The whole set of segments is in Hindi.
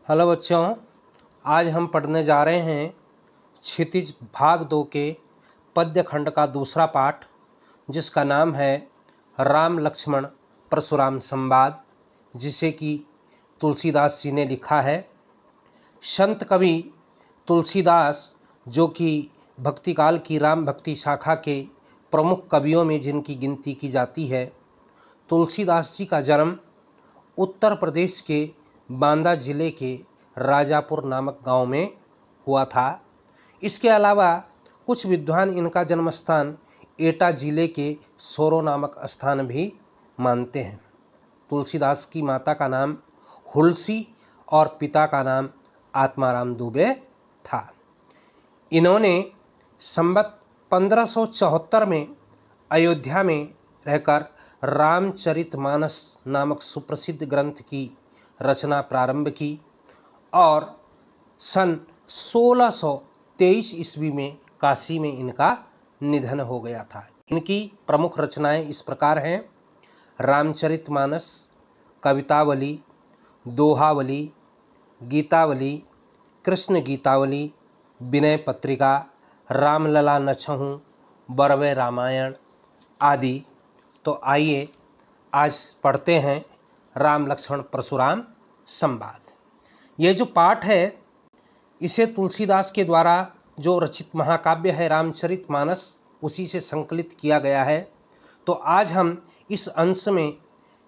हेलो बच्चों, आज हम पढ़ने जा रहे हैं क्षितिज भाग 2 के पद्य खंड का दूसरा पाठ, जिसका नाम है राम लक्ष्मण परशुराम संवाद, जिसे कि तुलसीदास जी ने लिखा है। संत कवि तुलसीदास, जो कि भक्तिकाल की राम भक्ति शाखा के प्रमुख कवियों में जिनकी गिनती की जाती है, तुलसीदास जी का जन्म उत्तर प्रदेश के बांदा जिले के राजापुर नामक गांव में हुआ था। इसके अलावा कुछ विद्वान इनका जन्म स्थान एटा जिले के सोरो नामक स्थान भी मानते हैं। तुलसीदास की माता का नाम हुलसी और पिता का नाम आत्माराम दुबे था। इन्होंने संवत 1574 में अयोध्या में रहकर रामचरितमानस नामक सुप्रसिद्ध ग्रंथ की रचना प्रारंभ की और सन 1623 ईस्वी में काशी में इनका निधन हो गया था। इनकी प्रमुख रचनाएं इस प्रकार हैं: रामचरितमानस, कवितावली, दोहावली, गीतावली, कृष्ण गीतावली, विनय पत्रिका, रामलला नछहु, बरवे रामायण आदि। तो आइए आज पढ़ते हैं राम लक्ष्मण परशुराम संवाद। ये जो पाठ है, इसे तुलसीदास के द्वारा जो रचित महाकाव्य है रामचरितमानस, उसी से संकलित किया गया है। तो आज हम इस अंश में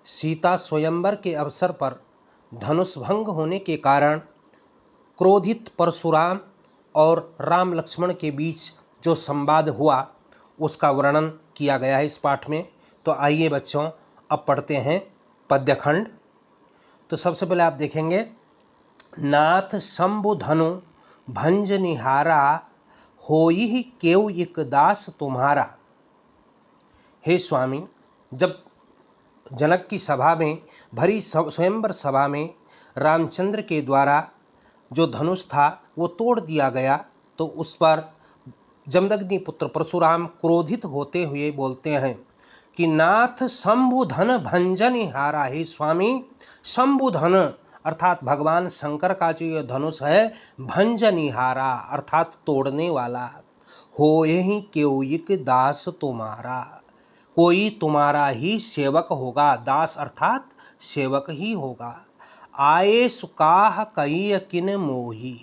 सीता स्वयंवर के अवसर पर धनुष भंग होने के कारण क्रोधित परशुराम और राम लक्ष्मण के बीच जो संवाद हुआ, उसका वर्णन किया गया है इस पाठ में। तो आइए बच्चों, अब पढ़ते हैं पद्यखंड। तो सबसे पहले आप देखेंगे, नाथ शंभु धनु भंज निहारा, होई केउ इक दास तुम्हारा। हे स्वामी, जब जनक की सभा में, भरी स्वयंवर सभा में रामचंद्र के द्वारा जो धनुष था वो तोड़ दिया गया, तो उस पर जमदग्नि पुत्र परशुराम क्रोधित होते हुए बोलते हैं कि नाथ शंभुधन भंजनिहारा। हे स्वामी, शंभुधन अर्थात भगवान शंकर का जो यह धनुष है, भंजनिहारा अर्थात तोड़ने वाला, होहि केउइक दास तुम्हारा, कोई तुम्हारा ही सेवक होगा। दास अर्थात सेवक ही होगा। आए सुकाह कई किन मोही,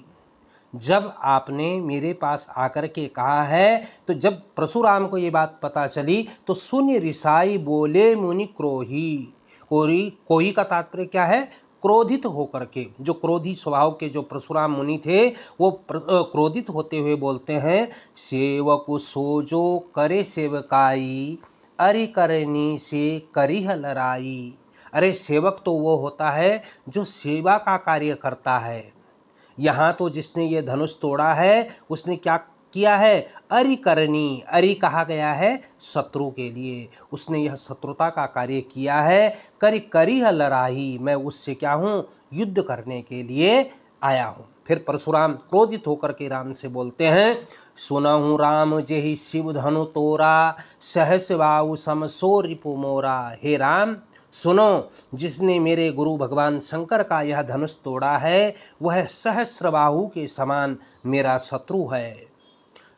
जब आपने मेरे पास आकर के कहा है, तो जब परशुराम को ये बात पता चली तो सुनि रिसाई बोले मुनि क्रोही। कोई का तात्पर्य क्या है? क्रोधित होकर के। जो क्रोधी स्वभाव के जो परशुराम मुनि थे, वो क्रोधित होते हुए बोलते हैं, सेवक सोजो करे सेवकाई, अरि करनी से करिह लड़ाई। अरे सेवक तो वो होता है जो सेवा का कार्य करता है। यहाँ तो जिसने ये धनुष तोड़ा है, उसने क्या किया है? अरि करनी, अरि कहा गया है शत्रु के लिए। उसने यह शत्रुता का कार्य किया है। करिह लड़ाई, मैं उससे क्या हूँ? युद्ध करने के लिए आया हूँ। फिर परशुराम क्रोधित होकर के राम से बोलते हैं, सुनहु राम जेहि शिव धनु तोरा, सहस बाहु सम सो रिपु मोरा। हे राम, सुनो, जिसने मेरे गुरु भगवान शंकर का यह धनुष तोड़ा है, वह सहस्रबाहु के समान मेरा शत्रु है।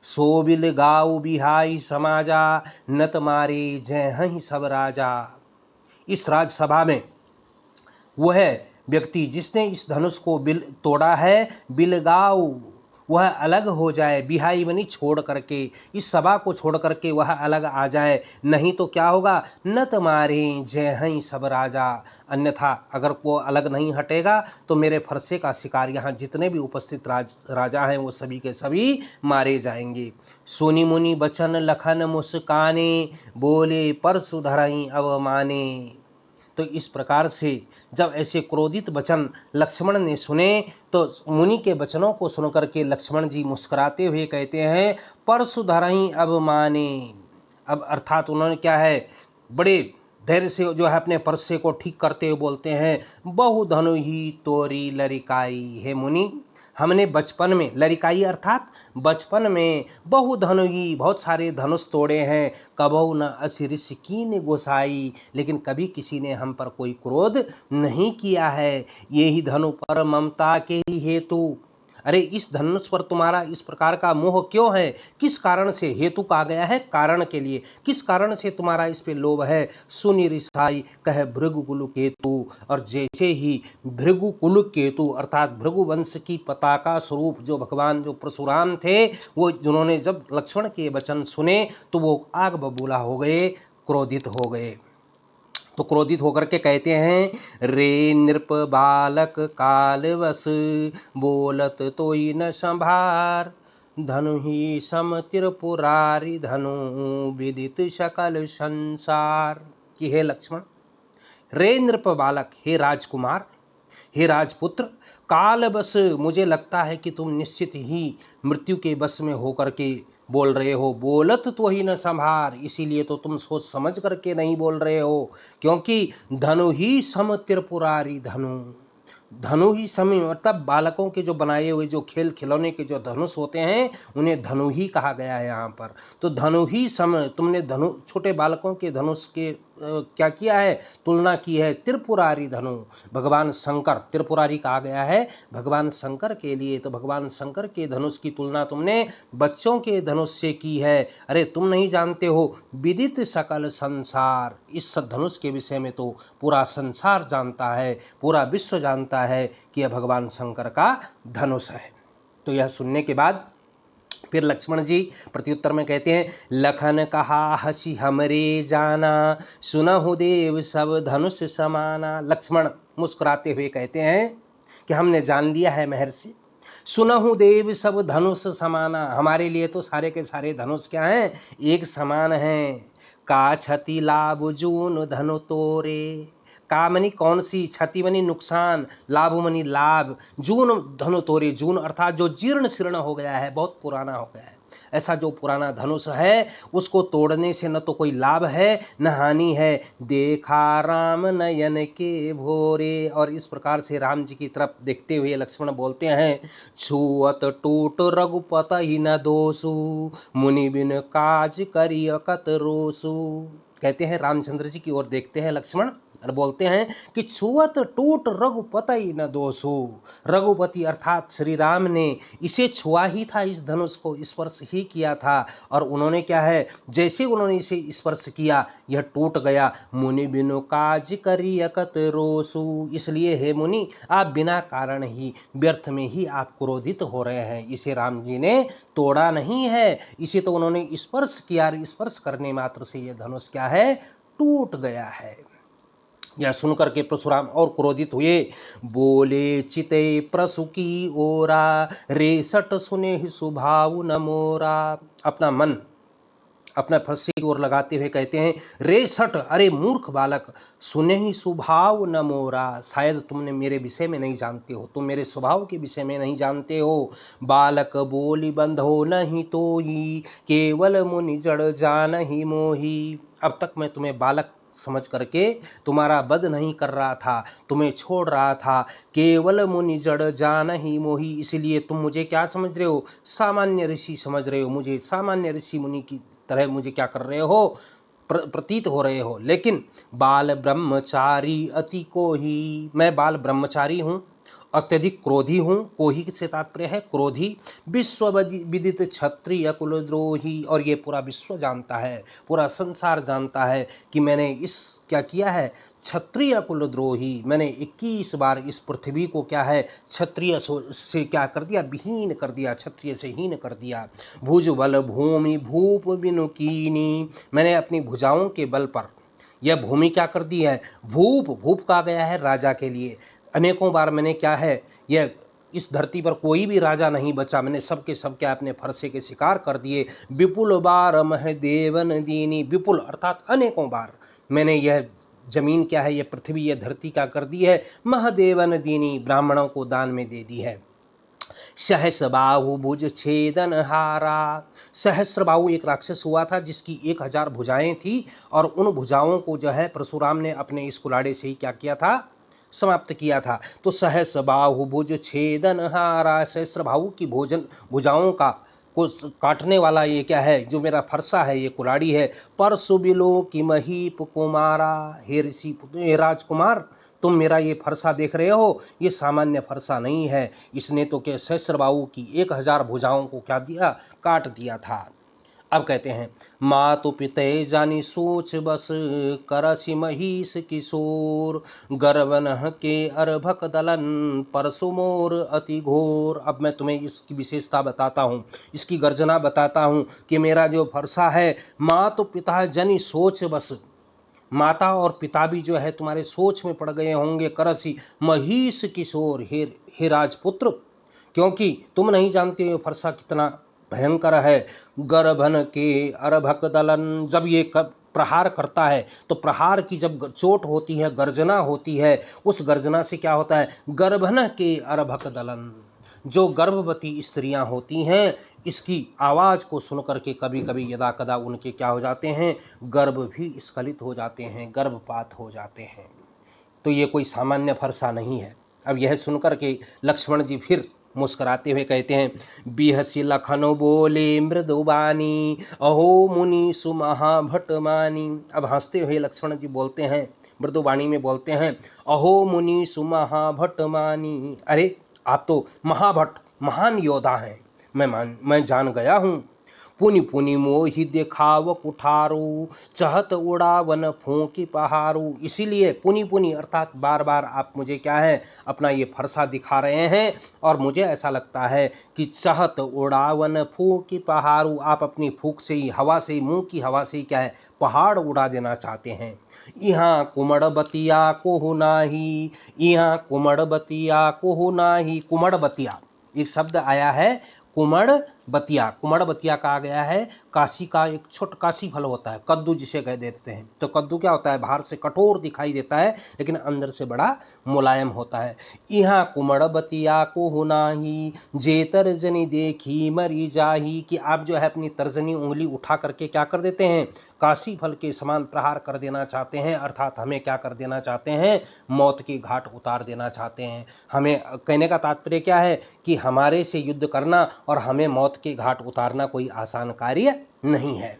सोबिल गाऊ बिहाई समाजा, नत मारे जय हहि सब राजा। इस राजसभा में वह व्यक्ति जिसने इस धनुष को तोड़ा है, बिलगाऊ, वह अलग हो जाए। बिहाई बनी छोड़ करके, इस सभा को छोड़ करके वह अलग आ जाए, नहीं तो क्या होगा? नत मारे जय हई सब राजा। अन्यथा अगर वो अलग नहीं हटेगा तो मेरे फरसे का शिकार यहाँ जितने भी उपस्थित राजा हैं, वो सभी के सभी मारे जाएंगे। सुनि मुनि बचन लखन मुस्काने, बोले परसु धरई अवमाने। तो इस प्रकार से जब ऐसे क्रोधित वचन लक्ष्मण ने सुने, तो मुनि के वचनों को सुनकर के लक्ष्मण जी मुस्कुराते हुए कहते हैं, परसु धरई अवमाने। अब अर्थात उन्होंने क्या है, बड़े धैर्य से जो है अपने परसे को ठीक करते हुए बोलते हैं, बहु धनु ही तोरी लरिकाई। हे मुनि, हमने बचपन में, लड़िकाई अर्थात बचपन में, बहु धनुही, बहुत सारे धनुष तोड़े हैं। कबहु न असि ऋषि कीन गोसाई, लेकिन कभी किसी ने हम पर कोई क्रोध नहीं किया है। ये ही धनु पर ममता के ही हेतु। अरे इस धनुष पर तुम्हारा इस प्रकार का मोह क्यों है? किस कारण से? हेतु कहा गया है कारण के लिए। किस कारण से तुम्हारा इस पे लोभ है? सुनि ऋषाई कह भृगु कुल केतु। और जैसे ही भृगु कुल केतु अर्थात भृगु वंश की पताका स्वरूप जो भगवान जो परशुराम थे, वो जिन्होंने जब लक्ष्मण के वचन सुने तो वो आग बबूला हो गए, क्रोधित हो गए। तो क्रोधित होकर के कहते हैं, रे नृप बालक कालवश बोलत तोई न संभार, धनु ही सम त्रिपुरारी धनु विदित सकल संसार। कि हे लक्ष्मण, रे नृप बालक, हे राजकुमार, हे राजपुत्र, कालवश मुझे लगता है कि तुम निश्चित ही मृत्यु के वश में होकर के बोल रहे हो। बोलत तो ही न संभार, इसीलिए तो तुम सोच समझ करके नहीं बोल रहे हो, क्योंकि धनु ही सम त्रिपुरारी धनु। धनु ही समी मतलब बालकों के जो बनाए हुए जो खेल खिलौने के जो धनुष होते हैं उन्हें धनु ही कहा गया है यहाँ पर। तो धनु ही सम, तुमने धनु छोटे बालकों के धनुष के क्या किया है? तुलना की है त्रिपुरारी धनु। भगवान शंकर, त्रिपुरारी कहा गया है भगवान शंकर के लिए, तो भगवान शंकर के धनुष की तुलना तुमने बच्चों के धनुष से की है। अरे तुम नहीं जानते हो, विदित सकल संसार, इस धनुष के विषय में तो पूरा संसार जानता है, पूरा विश्व जानता है कि यह भगवान शंकर का धनुष है। तो यह सुनने के बाद फिर लक्ष्मण जी प्रत्युत्तर में कहते हैं, लखन कहा हसी हमरे जाना, सुनहु देव सब धनुष समाना। लक्ष्मण मुस्कुराते हुए कहते हैं कि हमने जान लिया है महर्षि, सुनहु देव सब धनुष समाना, हमारे लिए तो सारे के सारे धनुष क्या हैं? एक समान हैं। का क्षति लाभ जून धनु तोरे, का मनी कौन सी, क्षति मनी नुकसान, लाभ मनी लाभ, जून धनु तोरे, जून अर्थात जो जीर्ण शीर्ण हो गया है, बहुत पुराना हो गया है, ऐसा जो पुराना धनुष है उसको तोड़ने से न तो कोई लाभ है न हानि है। देखा राम नयन के भोरे, और इस प्रकार से राम जी की तरफ देखते हुए लक्ष्मण बोलते हैं, छुअत टूट रघुपत ही न दोषु, मुनि बिन काज करियकत रोसु। कहते हैं रामचंद्र जी की ओर देखते हैं लक्ष्मण और बोलते हैं कि छुअत टूट रघुपति न दोषु। रघुपति अर्थात श्री राम ने इसे छुआ ही था, इस धनुष को स्पर्श ही किया था, और उन्होंने क्या है, जैसे उन्होंने इसे स्पर्श किया यह टूट गया। मुनि बिनु काज करियकत रोसु, इसलिए हे मुनि आप बिना कारण ही व्यर्थ में ही आप क्रोधित हो रहे हैं। इसे राम जी ने तोड़ा नहीं है, इसे तो उन्होंने स्पर्श किया, स्पर्श करने मात्र से यह धनुष क्या है, टूट गया है। यह सुनकर के परशुराम और क्रोधित हुए, बोले चिते प्रसु की ओरा, रेसट सुने ही सुभाव न मोरा। अपना मन अपना फरसे की ओर लगाते हुए कहते हैं, रेसट, अरे मूर्ख बालक, सुने ही स्वभाव न मोरा, शायद तुमने मेरे विषय में नहीं जानते हो, तुम मेरे स्वभाव के विषय में नहीं जानते हो। बालक बोली बंधो नहीं तोही, केवल मुनि जड़ जान ही मोही। अब तक मैं तुम्हें बालक समझ करके तुम्हारा वध नहीं कर रहा था, तुम्हें छोड़ रहा था, केवल मुनि जड़ जान ही मोही, इसलिए तुम मुझे क्या समझ रहे हो, सामान्य ऋषि समझ रहे हो, मुझे सामान्य ऋषि मुनि की तरह मुझे क्या कर रहे हो, प्रतीत हो रहे हो। लेकिन बाल ब्रह्मचारी अति को ही, मैं बाल ब्रह्मचारी हूँ, अत्यधिक क्रोधी हूँ। कोही से तात्पर्य है क्रोधी। विश्व विदित क्षत्रिय कुलद्रोही, और ये पूरा विश्व जानता है, पूरा संसार जानता है कि मैंने इस क्या किया है, क्षत्रिय कुलद्रोही, मैंने 21 बार इस पृथ्वी को क्या है, क्षत्रिय से क्या कर दिया, विहीन कर दिया, क्षत्रिय से हीन कर दिया। भुज बल भूमि भूप बिनु कीनी, मैंने अपनी भुजाओं के बल पर यह भूमि क्या कर दी है, भूप, भूप कहा गया है राजा के लिए। अनेकों बार मैंने क्या है, यह इस धरती पर कोई भी राजा नहीं बचा, मैंने सबके सब क्या अपने फरसे के शिकार कर दिए। विपुल बार मह देवन दीनी, विपुल अर्थात अनेकों बार मैंने यह जमीन क्या है, यह पृथ्वी, यह धरती क्या कर दी है, महादेवन दीनी, ब्राह्मणों को दान में दे दी है। सहस्र बाहु भुज छेदन हारा, सहस्र बाहु एक राक्षस हुआ था जिसकी 1000 भुजाएं थी, और उन भुजाओं को जो है परशुराम ने अपने इस कुलाड़े से ही क्या किया था, समाप्त किया था। तो सहस बाहु भुज छेदन हारा, सहस्र बाहु की भुजाओं का को काटने वाला ये क्या है, जो मेरा फरसा है, ये कुराड़ी है। परसु बिलो की महीप कुमारा, हे ऋषि हे राजकुमार, तुम मेरा ये फरसा देख रहे हो, ये सामान्य फरसा नहीं है। इसने तो के सहस्रबाहु की 1000 भुजाओं को क्या दिया, काट दिया था। अब कहते हैं, मातु पिते जानी सोच बस, करसी महिष किशोर, गर्वन के अर्भक दलन, परसु मोर अति घोर। अब मैं तुम्हें इसकी विशेषता बताता हूँ, इसकी गर्जना बताता हूँ कि मेरा जो फरसा है, मातु पिता जनी सोच बस, माता और पिता भी जो है तुम्हारे सोच में पड़ गए होंगे। करसी महिष किशोर, हे राजपुत्र, क्योंकि तुम नहीं जानते हो फरसा कितना भयंकर है। गर्भन के अर्भक दलन, जब ये प्रहार करता है तो प्रहार की जब चोट होती है, गर्जना होती है, उस गर्जना से क्या होता है, गर्भन के अर्भक दलन, जो गर्भवती स्त्रियां होती हैं, इसकी आवाज को सुनकर के कभी कभी यदा कदा उनके क्या हो जाते हैं, गर्भ भी स्खलित हो जाते हैं, गर्भपात हो जाते हैं। तो ये कोई सामान्य फरसा नहीं है। अब यह सुनकर के लक्ष्मण जी फिर मुस्कुराते हुए कहते हैं, बिहसी लखन बोले मृदुबानी, अहो मुनि सुमहाभट मानी। अब हंसते हुए लक्ष्मण जी बोलते हैं, मृदुबाणी में बोलते हैं, अहो मुनि सुमहाभट मानी, अरे आप तो महाभट महान योद्धा हैं, मैं जान गया हूँ। पुनि पुनि मोहि देखाव कुठारू, चहत उड़ावन फूंकी पहारू। इसीलिए पुनि पुनि अर्थात बार बार आप मुझे क्या है, अपना ये फरसा दिखा रहे हैं, और मुझे ऐसा लगता है कि चहत उड़ावन फूंकी पहारू, आप अपनी फूंक से ही, हवा से ही, मुंह की हवा से ही क्या है, पहाड़ उड़ा देना चाहते हैं। यहाँ कुमड़ बतिया को नाही, यहाँ कुमड़ बतिया को नाही। कुमड़ बतिया एक शब्द आया है, कुमड़ बतिया, कुमड़ बतिया कहा गया है काशी का एक छोटा काशी फल होता है, कद्दू जिसे कह देते हैं। तो कद्दू क्या होता है, बाहर से कठोर दिखाई देता है लेकिन अंदर से बड़ा मुलायम होता है। यहाँ कुमड़ बतिया को हुनाही, जे तर्जनी देखी मरी जाही, कि आप जो है अपनी तर्जनी उंगली उठा करके क्या कर देते हैं, काशी फल के समान प्रहार कर देना चाहते हैं, अर्थात हमें क्या कर देना चाहते हैं, मौत की घाट उतार देना चाहते हैं। हमें कहने का तात्पर्य क्या है कि हमारे से युद्ध करना और हमें मौत के घाट उतारना कोई आसान कार्य नहीं है।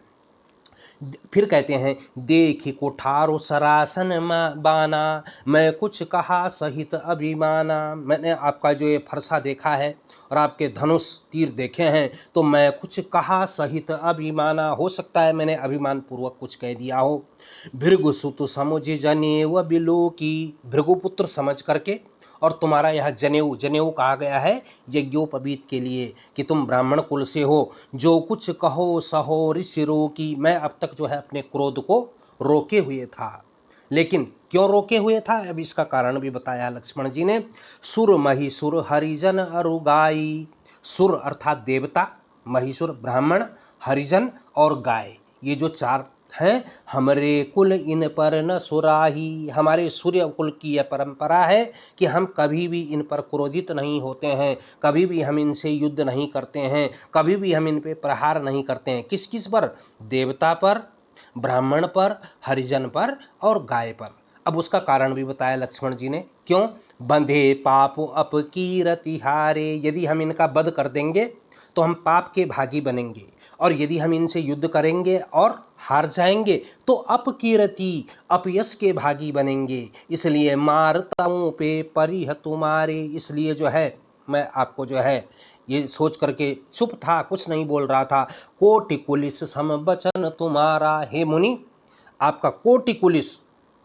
फिर कहते हैं, देखी कुठारो सरासन बाना, मैं कुछ कहा सहित अभिमाना। मैंने आपका जो ये फरसा देखा है और आपके धनुष तीर देखे हैं, तो मैं कुछ कहा सहित अभिमाना, हो सकता है मैंने अभिमान पूर्वक कुछ कह दिया हो। भृगु सुत समुझ जनेऊ बिलो की, भृगुपुत्र समझ करके, और तुम्हारा यह जनेऊ, जनेऊ कहा गया है यज्ञोपवीत के लिए कि तुम ब्राह्मण कुल से हो। जो कुछ कहो सहो ऋषि रोकी, मैं अब तक जो है अपने क्रोध को रोके हुए था, लेकिन क्यों रोके हुए था, अब इसका कारण भी बताया लक्ष्मण जी ने। सुर महिसुर हरिजन अरुगाई, सुर अर्थात देवता, महिसुर ब्राह्मण, हरिजन और गाय, ये जो चार हैं, हमरे कुल इन पर न सुराही, हमारे सूर्य कुल की यह परंपरा है कि हम कभी भी इन पर क्रोधित नहीं होते हैं, कभी भी हम इनसे युद्ध नहीं करते हैं, कभी भी हम इन पे प्रहार नहीं करते हैं। किस किस पर, देवता पर, ब्राह्मण पर, हरिजन पर और गाय पर। अब उसका कारण भी बताया लक्ष्मण जी ने, क्यों, बंधे पाप अपकीरति हारे, यदि हम इनका वध कर देंगे तो हम पाप के भागी बनेंगे, और यदि हम इनसे युद्ध करेंगे और हार जाएंगे तो अपकीरति, अपयश के भागी बनेंगे। इसलिए मारताओं पे परिह तुम्हारे, इसलिए जो है मैं आपको जो है ये सोच करके चुप था, कुछ नहीं बोल रहा था। कोटि कुलिस सम बचन तुम्हारा, हे मुनि, आपका कोटि कुलिस,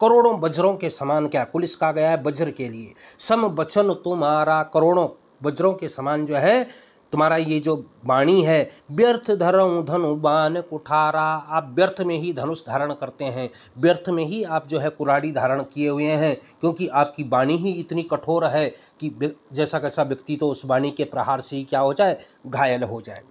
करोड़ों वज्रों के समान, क्या कुलिस कहा गया है वज्र के लिए, सम वचन तुम्हारा, करोड़ों वज्रों के समान जो है तुम्हारा ये जो वाणी है। व्यर्थ धरऊं धनु बाण कुठारा, आप व्यर्थ में ही धनुष धारण करते हैं, व्यर्थ में ही आप जो है कुराड़ी धारण किए हुए हैं, क्योंकि आपकी वाणी ही इतनी कठोर है कि जैसा कैसा व्यक्ति तो उस वाणी के प्रहार से ही क्या हो जाए, घायल हो जाए।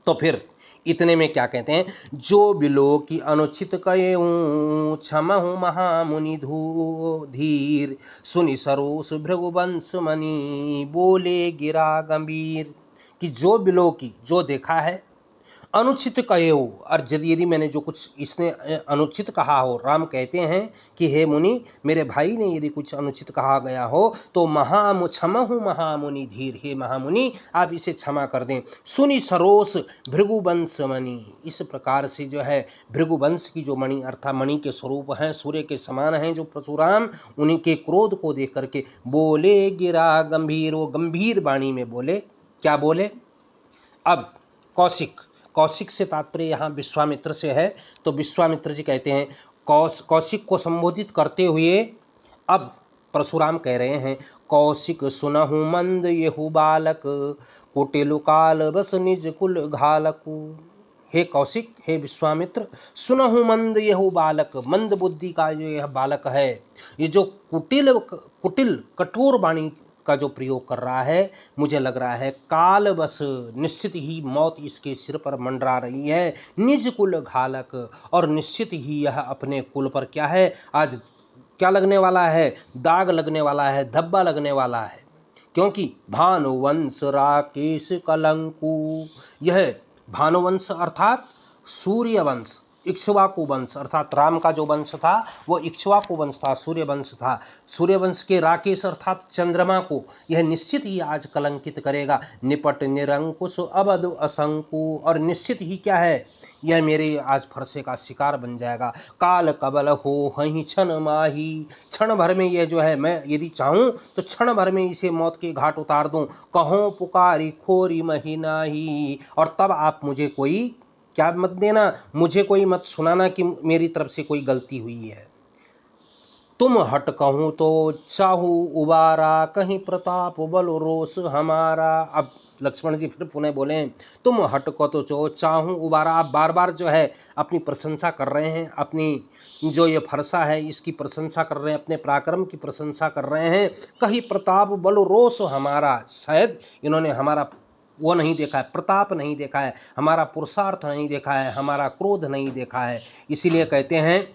तो फिर इतने में क्या कहते हैं, जो बिलो की अनुचित कयऊं, क्षमहु महामुनि धीर, सुनि सरोस भृगुवंश मणि, बोले गिरा गंभीर, कि जो बिलो की, जो देखा है अनुचित कहे हो, और यदि मैंने जो कुछ इसने अनुचित कहा हो, राम कहते हैं कि हे मुनि, मेरे भाई ने यदि कुछ अनुचित कहा गया हो तो क्षमहु महामुनि धीर, हे महामुनि आप इसे क्षमा कर दें। सुनि सरोस भृगुवंश मणि, इस प्रकार से जो है भृगुवंश की जो मणि अर्थात मणि के स्वरूप हैं, सूर्य के समान हैं जो परशुराम, उन्हीं के क्रोध को देख करके बोले गिरा गंभीर, वो गंभीर वाणी में बोले। क्या बोले? अब कौशिक से तात्पर्य यहाँ विश्वामित्र से है, तो विश्वामित्र जी कहते हैं कौशिक को संबोधित करते हुए अब परशुराम कह रहे हैं, कौशिक सुनहु मंद येहु बालक, कुटिल काल बस निज कुल घालकु। हे कौशिक, हे विश्वामित्र, सुनहु मंद येहु बालक, मंद बुद्धि का जो यह बालक है, ये जो कुटिल कठोर वाणी का जो प्रयोग कर रहा है, मुझे लग रहा है काल बस, निश्चित ही मौत इसके सिर पर मंडरा रही है, निज कुल घालक, और निश्चित ही यह अपने कुल पर क्या है, आज क्या लगने वाला है, दाग लगने वाला है, धब्बा लगने वाला है, क्योंकि भानुवंश राकेश कलंकु, यह भानुवंश अर्थात सूर्यवंश, इक्ष्वाकु वंश अर्थात राम का जो वंश था वो इक्ष्वाकु वंश था, सूर्य वंश था। सूर्य वंश के राकेश अर्थात चंद्रमा को यह निश्चित ही आज कलंकित करेगा। निपट निरंकुश अबध असंकु, और निश्चित ही क्या है, यह मेरे आज फरसे का शिकार बन जाएगा। काल कबल हो हहीं क्षण माही, क्षण भर में यह जो है, मैं यदि चाहूं तो क्षण भर में इसे मौत के घाट उतार दूं। कहो पुकारी खोरी महीनाही, और तब आप मुझे कोई क्या मत देना, मुझे कोई मत सुनाना कि मेरी तरफ से कोई गलती हुई है। तुम हट कहूं तो चाहू उबारा, कहीं प्रताप बल रोष हमारा। अब लक्ष्मण जी फिर पुनः बोले, तुम हट को तो चाहूं उबारा, आप बार बार जो है अपनी प्रशंसा कर रहे हैं, अपनी जो ये फरसा है इसकी प्रशंसा कर रहे हैं, अपने पराक्रम की प्रशंसा कर रहे हैं। कहीं प्रताप बल रोष हमारा, शायद इन्होंने हमारा वो नहीं देखा है, प्रताप नहीं देखा है, हमारा पुरुषार्थ नहीं देखा है, हमारा क्रोध नहीं देखा है, इसीलिए कहते हैं,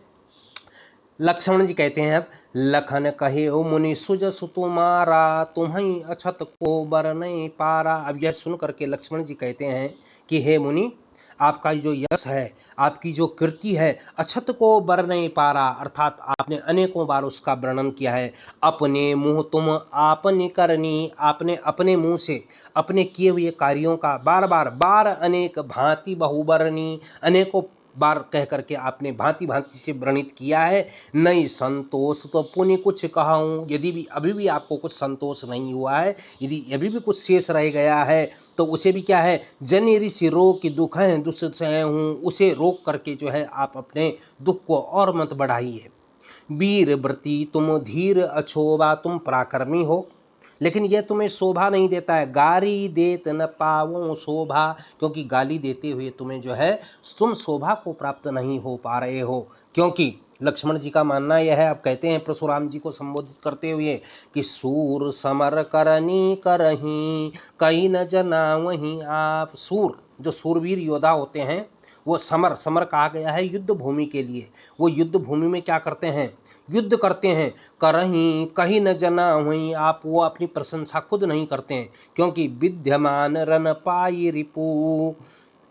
लक्ष्मण जी कहते हैं, अब लखन कहे ओ मुनि सुजस तुम्हारा, तुम्हें अछत को बर नहीं पारा। अब यह सुन करके लक्ष्मण जी कहते हैं कि हे मुनि, आपका जो यश है, आपकी जो कीर्ति है, अछत को बर नहीं पारा, अर्थात आपने अनेकों बार उसका वर्णन किया है। अपने मुंह तुम आपने करनी, आपने अपने मुंह से अपने किए हुए कार्यों का बार अनेक भांति बहुबरनी, अनेकों बार कह करके आपने भांति भांति से वर्णित किया है। नहीं संतोष तो पुण्य कुछ कहूँ, यदि भी अभी भी आपको कुछ संतोष नहीं हुआ है, यदि अभी भी कुछ शेष रह गया है तो उसे भी क्या है, जनि ऋषि रोग की दुख है दुष्सह हूँ, उसे रोक करके जो है आप अपने दुख को और मत बढ़ाइए। वीर व्रती तुम धीर अछोभा, तुम पराक्रमी हो लेकिन यह तुम्हें शोभा नहीं देता है। गारी देत न पावो शोभा, क्योंकि गाली देते हुए तुम्हें जो है तुम शोभा को प्राप्त नहीं हो पा रहे हो। क्योंकि लक्ष्मण जी का मानना यह है, अब कहते हैं परशुराम जी को संबोधित करते हुए कि सूर समर करनी करही, कहीं न जना वहीं आप। सूर जो सूरवीर योद्धा होते हैं वो समर कहा गया है युद्ध भूमि के लिए, वो युद्ध भूमि में क्या करते हैं, युद्ध करते हैं। करहीं कहीं न जना हुई आप, वो अपनी प्रशंसा खुद नहीं करते हैं, क्योंकि विद्यमान रन पाई रिपु,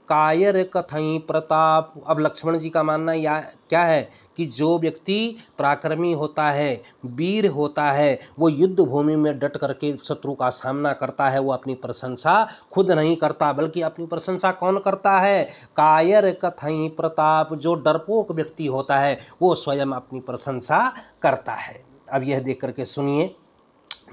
कायर कथई प्रताप। अब लक्ष्मण जी का मानना या क्या है कि जो व्यक्ति पराक्रमी होता है, वीर होता है, वो युद्ध भूमि में डट करके शत्रु का सामना करता है, वो अपनी प्रशंसा खुद नहीं करता, बल्कि अपनी प्रशंसा कौन करता है, कायर कथई प्रताप। जो डरपोक व्यक्ति होता है वो स्वयं अपनी प्रशंसा करता है। अब यह देख करके सुनिए,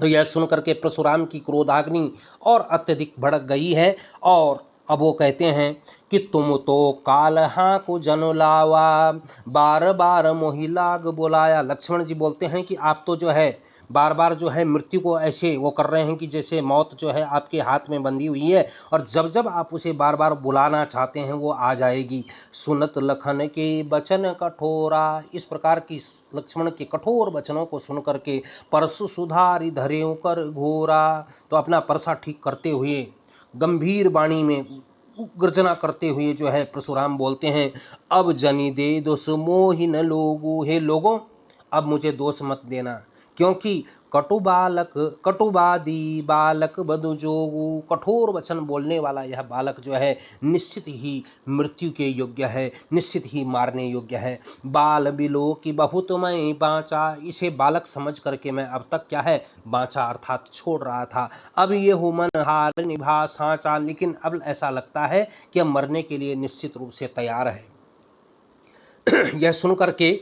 तो यह सुन करके परशुराम की क्रोधाग्नि और अत्यधिक भड़क गई है, और अब वो कहते हैं कि तुम तो काल हाँ को जनो लावा, बार बार मोहि लाग बुलाया। लक्ष्मण जी बोलते हैं कि आप तो जो है बार बार जो है मृत्यु को ऐसे वो कर रहे हैं कि जैसे मौत जो है आपके हाथ में बंधी हुई है, और जब जब आप उसे बार बार बुलाना चाहते हैं वो आ जाएगी। सुनत लखन के वचन कठोरा, इस प्रकार की लक्ष्मण के कठोर वचनों को सुन करके परशु सुधारी धरे कर घोरा, तो अपना परसा ठीक करते हुए गंभीर वाणी में गर्जना करते हुए जो है परशुराम बोलते हैं, अब जनि दे दोष मोहि न लोगु। हे लोगों, अब मुझे दोष मत देना, क्योंकि कटुवादी बालक बधु जोगु, कठोर वचन बोलने वाला यह बालक जो है निश्चित ही मृत्यु के योग्य है, निश्चित ही मारने योग्य है। बाल बिलो की बहुत मैं बाँचा, इसे बालक समझ करके मैं अब तक क्या है बाँचा अर्थात छोड़ रहा था। अब ये हो मन हार निभा साँचा, लेकिन अब ऐसा लगता है कि अब मरने के लिए निश्चित रूप से तैयार है। यह सुन करके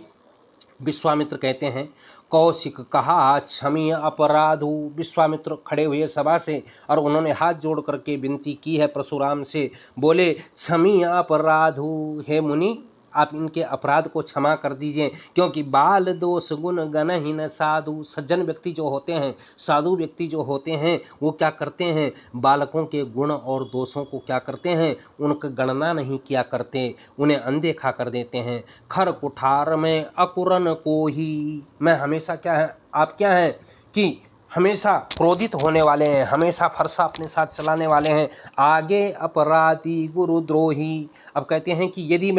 विश्वामित्र कहते हैं, कौशिक कहा क्षमी अपराधु। विश्वामित्र खड़े हुए सभा से और उन्होंने हाथ जोड़ करके विनती की है परशुराम से, बोले क्षमी अपराधु, हे मुनि आप इनके अपराध को क्षमा कर दीजिए, क्योंकि बाल दोष गुण गणहीन साधु। सज्जन व्यक्ति जो होते हैं, साधु व्यक्ति जो होते हैं, वो क्या करते हैं, बालकों के गुण और दोषों को क्या करते हैं, उनका गणना नहीं किया करते, उन्हें अनदेखा कर देते हैं। खर कुठार में अकुरन को ही, मैं हमेशा क्या है, आप क्या हैं कि हमेशा क्रोधित होने वाले हैं, हमेशा फरसा अपने साथ चलाने वाले हैं। आगे अपराधी गुरुद्रोही, अब कहते हैं कि यदि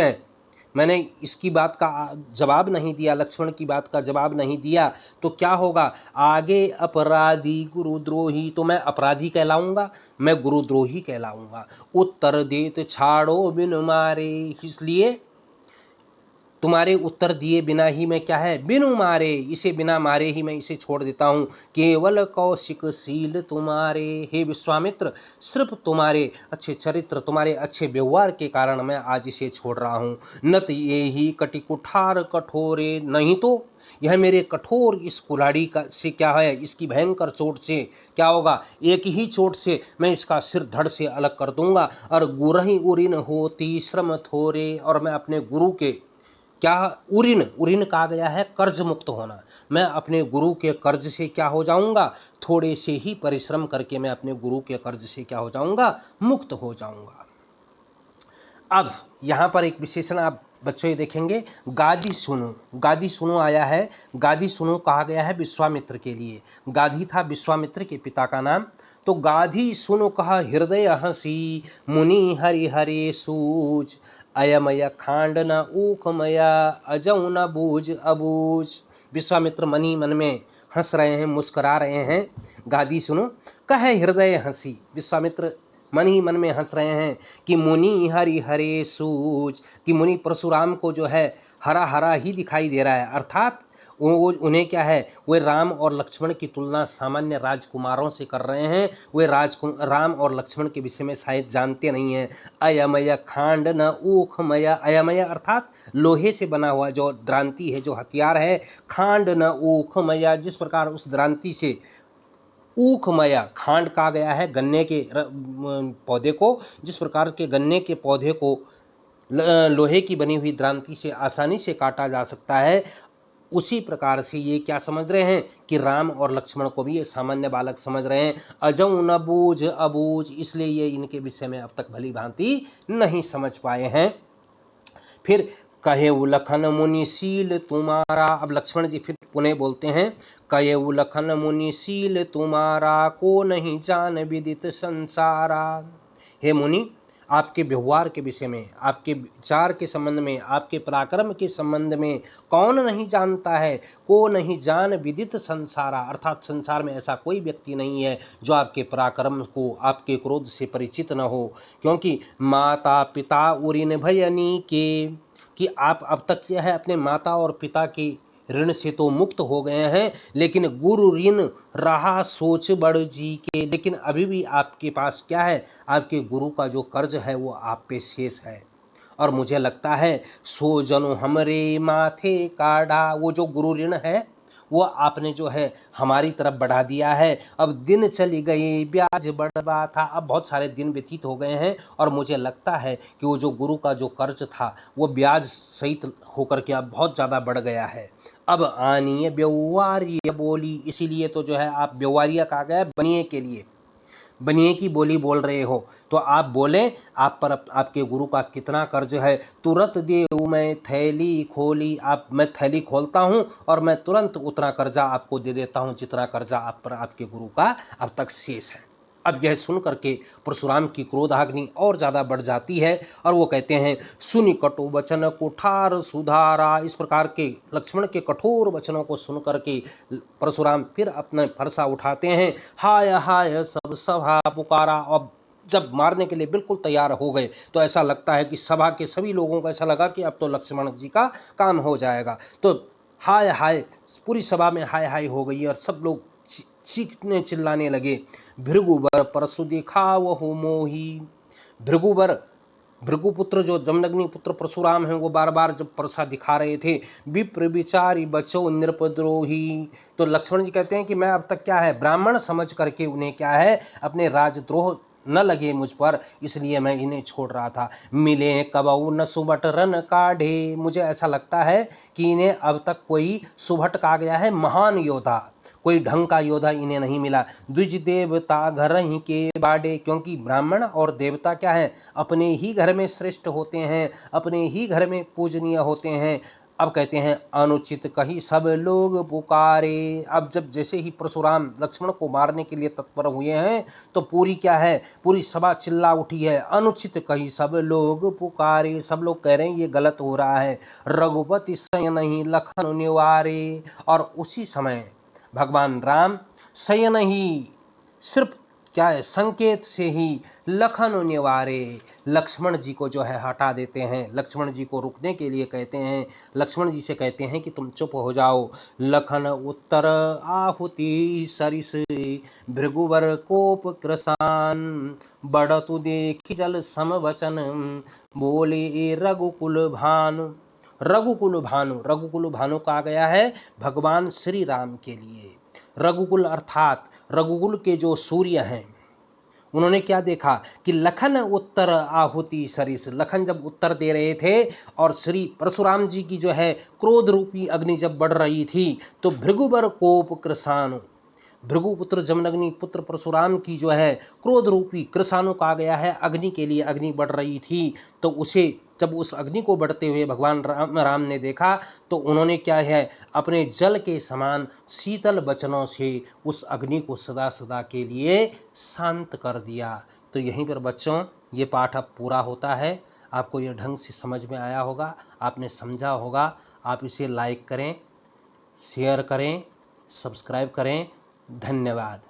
मैंने इसकी बात का जवाब नहीं दिया, लक्ष्मण की बात का जवाब नहीं दिया, तो क्या होगा, आगे अपराधी गुरुद्रोही, तो मैं अपराधी कहलाऊंगा, मैं गुरुद्रोही कहलाऊंगा। उत्तर देत छाड़ो बिन मारे, इसलिए तुम्हारे उत्तर दिए बिना ही मैं क्या है, बिनु मारे, इसे बिना मारे ही मैं इसे छोड़ देता हूँ। केवल कौशिक शील तुम्हारे, हे विश्वामित्र सिर्फ तुम्हारे अच्छे चरित्र, तुम्हारे अच्छे व्यवहार के कारण मैं आज इसे छोड़ रहा हूँ। नत ये ही कटि कुठार कठोरे, नहीं तो यह मेरे कठोर इस कुल्हाड़ी का से क्या है, इसकी भयंकर चोट से क्या होगा, एक ही चोट से मैं इसका सिर धड़ से अलग कर दूंगा। और गुरहि उरिन होती श्रम थोरे, और मैं अपने गुरु के क्या, उरिन कहा गया है कर्ज मुक्त होना, मैं अपने गुरु के कर्ज से क्या हो जाऊंगा, थोड़े से ही परिश्रम करके मैं अपने गुरु के कर्ज से क्या हो जाऊंगा, मुक्त हो जाऊंगा। अब यहां पर एक विशेषण आप बच्चों ये देखेंगे, गादी सुनो, गादी सुनो आया है, गादी सुनो कहा गया है विश्वामित्र के लिए। गादी था विश्वामित्र के पिता का नाम, तो गाधी सुनो कहा हृदय हंसी, मुनि हरि हरे सूझ, अयमय खांड न ऊखमया, अजऊ न बूझ अबूझ। विश्वामित्र मन ही मन में हंस रहे हैं, मुस्कुरा रहे हैं। गादी सुनो कहे हृदय हंसी, विश्वामित्र मन ही मन में हंस रहे हैं कि मुनि हरि हरे सूझ, कि मुनि परशुराम को जो है हरा हरा ही दिखाई दे रहा है, अर्थात वो उन्हें क्या है, वे राम और लक्ष्मण की तुलना सामान्य राजकुमारों से कर रहे हैं। वे राम और लक्ष्मण के विषय में शायद जानते नहीं हैं। अयमय खांड न ऊखमय, अयमय अर्थात लोहे से बना हुआ जो द्रांति है, जो हथियार है, खांड न ऊखमय, जिस प्रकार उस द्रांति से ऊखमया, खांड कहा गया है गन्ने के पौधे को, जिस प्रकार के गन्ने के पौधे को लोहे की बनी हुई द्रांति से आसानी से काटा जा सकता है, उसी प्रकार से ये क्या समझ रहे हैं कि राम और लक्ष्मण को भी ये सामान्य बालक समझ रहे हैं। अजऊ न बूझ अबूझ, इसलिए ये इनके विषय में अब तक भली भांति नहीं समझ पाए हैं। फिर कहे लखन मुनिशील तुम्हारा, अब लक्ष्मण जी फिर पुनः बोलते हैं, कहे लखन मुनिशील तुम्हारा, को नहीं जान विदित संसारा। हे मुनि, आपके व्यवहार के विषय में, आपके विचार के संबंध में, आपके पराक्रम के संबंध में कौन नहीं जानता है, को नहीं जान विदित संसारा, अर्थात संसार में ऐसा कोई व्यक्ति नहीं है जो आपके पराक्रम को, आपके क्रोध से परिचित न हो। क्योंकि माता पिता उरिन भयनी के, कि आप अब तक यह है अपने माता और पिता की ऋण से तो मुक्त हो गए हैं, लेकिन गुरु ऋण रहा सोच बड़ जी के, लेकिन अभी भी आपके पास क्या है, आपके गुरु का जो कर्ज है वो आप पे शेष है। और मुझे लगता है सो जनो हमरे माथे काढ़ा, वो जो गुरु ऋण है वो आपने जो है हमारी तरफ बढ़ा दिया है। अब दिन चली गई ब्याज बढ़वा था, अब बहुत सारे दिन व्यतीत हो गए हैं और मुझे लगता है कि वो जो गुरु का जो कर्ज था वो ब्याज सहित होकर के अब बहुत ज़्यादा बढ़ गया है। अब आनिए व्यवहार्य बोली, इसीलिए तो जो है आप व्यवहार्य कहा गया बनिए के लिए, बनिए की बोली बोल रहे हो, तो आप बोले आप पर आपके गुरु का कितना कर्ज है। तुरंत देऊ मैं थैली खोली, मैं थैली खोलता हूं और मैं तुरंत उतना कर्जा आपको दे देता हूं जितना कर्जा आप पर आपके गुरु का अब तक शेष है। अब यह सुन करके परशुराम की क्रोधाग्नि और ज्यादा बढ़ जाती है और वो कहते हैं, सुनि कटु वचन कुठार सुधारा। इस प्रकार के लक्ष्मण के कठोर वचनों को सुन करके परशुराम फिर अपने फरसा उठाते हैं, हाय हाय सब सभा पुकारा। अब जब मारने के लिए बिल्कुल तैयार हो गए तो ऐसा लगता है कि सभा के सभी लोगों को ऐसा लगा कि अब तो लक्ष्मण जी का काम हो जाएगा। तो हाय हाय, पूरी सभा में हाय हाय हो गई और सब लोग चीखने चिल्लाने लगे। भृगुबर परसु दिखावहु मोही। भृगुबर, भृगुपुत्र जो जमदग्नि पुत्र परशुराम हैं, वो बार बार जब परसा दिखा रहे थे, विप्र विचारी बचो नृपद्रोही। तो लक्ष्मण जी कहते हैं कि मैं अब तक क्या है, ब्राह्मण समझ करके उन्हें क्या है, अपने राजद्रोह न लगे मुझ पर, इसलिए मैं इन्हें छोड़ रहा था। मिले कबऊ न सुबट रन काढ़े। मुझे ऐसा लगता है कि इन्हें अब तक कोई सुभट कहा गया है, महान योद्धा, कोई ढंग का योद्धा इन्हें नहीं मिला। द्विज देवता घर ही के बाडे, क्योंकि ब्राह्मण और देवता क्या है, अपने ही घर में श्रेष्ठ होते हैं, अपने ही घर में पूजनीय होते हैं। अब कहते हैं, अनुचित कही सब लोग पुकारे। अब जब जैसे ही परशुराम लक्ष्मण को मारने के लिए तत्पर हुए हैं तो पूरी क्या है, पूरी सभा चिल्ला उठी है, अनुचित कही सब लोग पुकारे। सब लोग कह रहे हैं ये गलत हो रहा है। रघुपति सयन ही लखन निवारे। और उसी समय भगवान राम सयन ही, सिर्फ क्या है, संकेत से ही लखन निवारे, लक्ष्मण जी को जो है हटा देते हैं। लक्ष्मण जी को रुकने के लिए कहते हैं, लक्ष्मण जी से कहते हैं कि तुम चुप हो जाओ। लखन उत्तर आहुति सरिस, भृगुवर कोप कृसान, बढ़तु देखि जल सम वचन, बोले रघुकुल भानु। रघुकुल भानु, रघुकुल भानु कहा गया है भगवान श्री राम के लिए। रघुकुल अर्थात रघुकुल के जो सूर्य हैं, उन्होंने क्या देखा कि लखन उत्तर आहुति सरिस, लखन जब उत्तर दे रहे थे और श्री परशुराम जी की जो है क्रोध रूपी अग्नि जब बढ़ रही थी, तो भृगुबर कोप कृषाणु, भृगुपुत्र जमदग्नि पुत्र परशुराम की जो है क्रोध रूपी कृषाणु कहा गया है अग्नि के लिए अग्नि बढ़ रही थी। तो उसे जब उस अग्नि को बढ़ते हुए भगवान राम ने देखा तो उन्होंने क्या है, अपने जल के समान शीतल वचनों से उस अग्नि को सदा सदा के लिए शांत कर दिया। तो यहीं पर बच्चों ये पाठ अब पूरा होता है। आपको ये ढंग से समझ में आया होगा, आपने समझा होगा। आप इसे लाइक करें, शेयर करें, सब्सक्राइब करें। धन्यवाद।